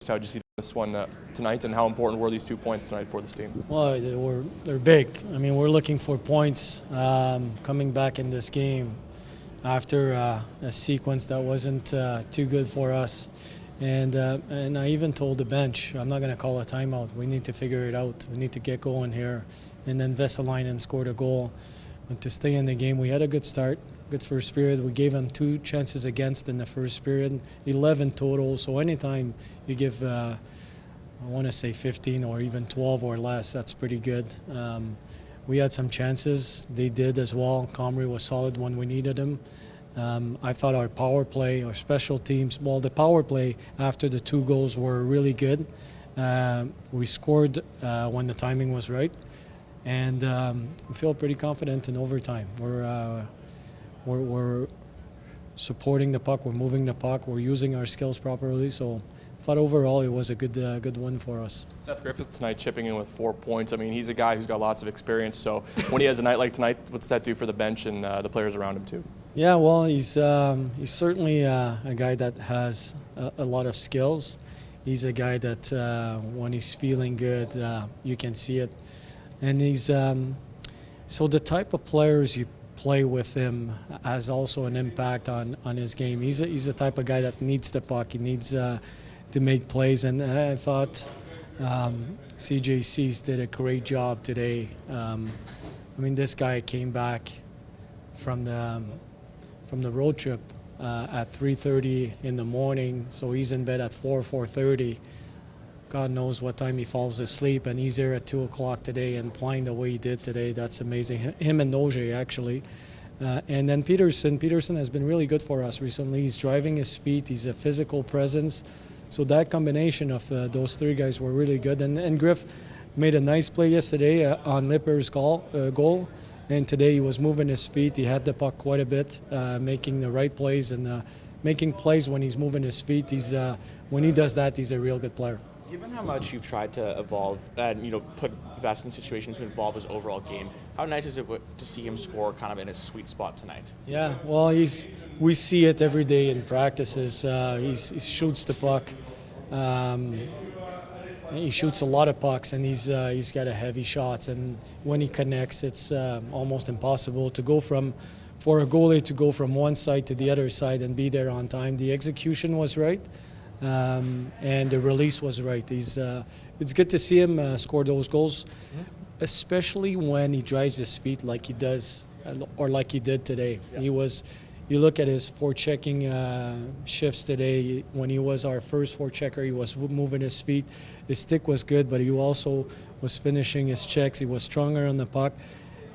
How did you see this one tonight, and how important were these 2 points tonight for this team? Well, they're big. I mean, we're looking for points coming back in this game after a sequence that wasn't too good for us. And I even told the bench, I'm not going to call a timeout. We need to figure it out. We need to get going here. And then Vesalainen scored a goal. But to stay in the game, we had a good start, good first period. We gave them 2 chances against in the first period, 11 total. So anytime you give, I want to say 15 or even 12 or less, that's pretty good. We had some chances. They did as well. Comrie was solid when we needed him. I thought our power play, our special teams, well, the power play after the 2 goals were really good. We scored when the timing was right, and we feel pretty confident in overtime. We're supporting the puck, we're moving the puck, we're using our skills properly. So I thought overall it was a good win for us. Seth Griffith tonight chipping in with 4 points. I mean, he's a guy who's got lots of experience. So when he has a night like tonight, what's that do for the bench and the players around him too? Yeah, well, he's certainly a guy that has a lot of skills. He's a guy that when he's feeling good, you can see it. And he's so the type of players you play with him has also an impact on his game. He's the type of guy that needs the puck. He needs to make plays, and I thought CJC's did a great job today. I mean, this guy came back from the road trip at 3:30 in the morning, so he's in bed at 4:30. God knows what time he falls asleep, and he's there at 2 o'clock today and playing the way he did today. That's amazing. Him and Noje, actually. And then Peterson has been really good for us recently. He's driving his feet. He's a physical presence. So that combination of those 3 guys were really good. And Griff made a nice play yesterday on Lipper's goal. And today he was moving his feet. He had the puck quite a bit, making the right plays and making plays when he's moving his feet. When he does that, he's a real good player. Given how much you've tried to evolve and put Vest in situations to involve his overall game, how nice is it to see him score kind of in his sweet spot tonight? Yeah, well, we see it every day in practices. He shoots the puck. He shoots a lot of pucks, and he's got a heavy shots. And when he connects, it's almost impossible to go for a goalie to go from one side to the other side and be there on time. The execution was right. And the release was right. It's good to see him score those goals, especially when he drives his feet like he does, or like he did today. Yeah. You look at his forechecking shifts today. When he was our first forechecker, he was moving his feet. His stick was good, but he also was finishing his checks. He was stronger on the puck.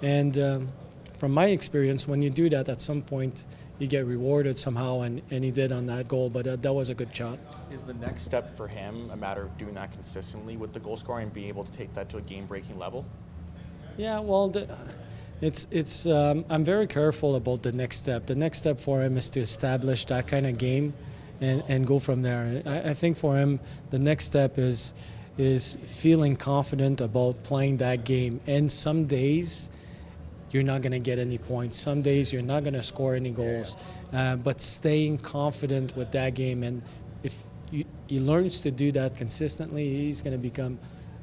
And from my experience, when you do that, at some point, you get rewarded somehow, and he did on that goal, but that was a good shot. Is the next step for him a matter of doing that consistently with the goal scoring and being able to take that to a game-breaking level? Yeah, well, I'm very careful about the next step. The next step for him is to establish that kind of game and go from there. I think for him, the next step is feeling confident about playing that game. And some days, you're not going to get any points. Some days you're not going to score any goals. But staying confident with that game, and if he learns to do that consistently, he's going to become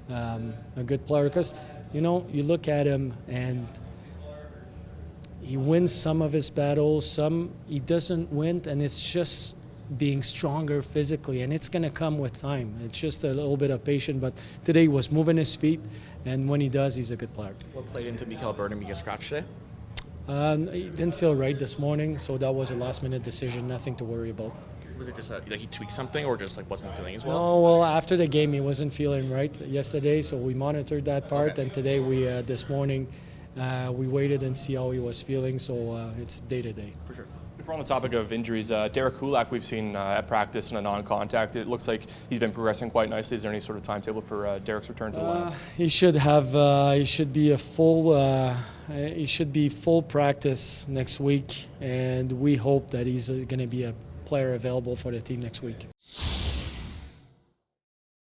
a good player. Because, you look at him and he wins some of his battles, some he doesn't win, and it's just being stronger physically, and it's going to come with time. It's just a little bit of patience, but today he was moving his feet, and when he does, he's a good player. What played into Mikael Burnham being scratched today? He didn't feel right this morning, so that was a last-minute decision, nothing to worry about. Was it just like he tweaked something, or just wasn't feeling as well? No, well, after the game, he wasn't feeling right yesterday, so we monitored that part, okay. And today, this morning, we waited and see how he was feeling, so it's day-to-day. For sure. If we're on the topic of injuries, Derek Kulak we've seen at practice in a non-contact. It looks like he's been progressing quite nicely. Is there any sort of timetable for Derek's return to the lineup? He should have. He should be full practice next week, and we hope that he's going to be a player available for the team next week.